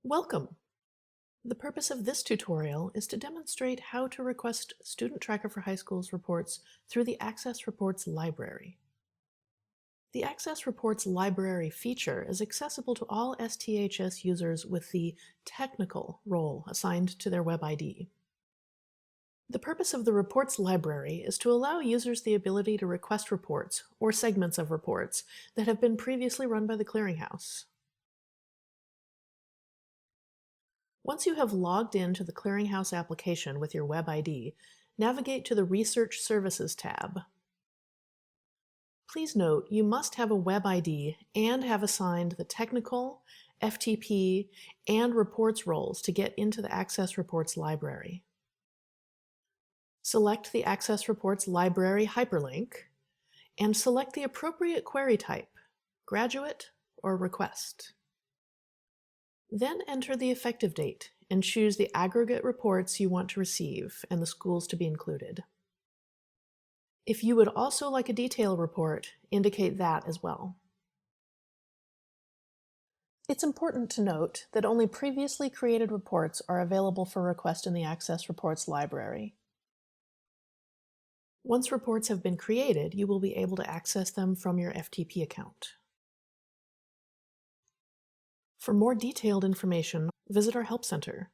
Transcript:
Welcome! The purpose of this tutorial is to demonstrate how to request StudentTracker for High Schools reports through the Access Reports library. The Access Reports library feature is accessible to all STHS users with the technical role assigned to their web ID. The purpose of the reports library is to allow users the ability to request reports or segments of reports that have been previously run by the clearinghouse. Once you have logged into the Clearinghouse application with your web ID, navigate to the Research Services tab. Please note you must have a web ID and have assigned the Technical, FTP, and Reports roles to get into the Access Reports library. Select the Access Reports library hyperlink and select the appropriate query type, Graduate or Request. Then enter the effective date and choose the aggregate reports you want to receive and the schools to be included. If you would also like a detail report, indicate that as well. It's important to note that only previously created reports are available for request in the Access Reports library. Once reports have been created, you will be able to access them from your FTP account. For more detailed information, visit our Help Center.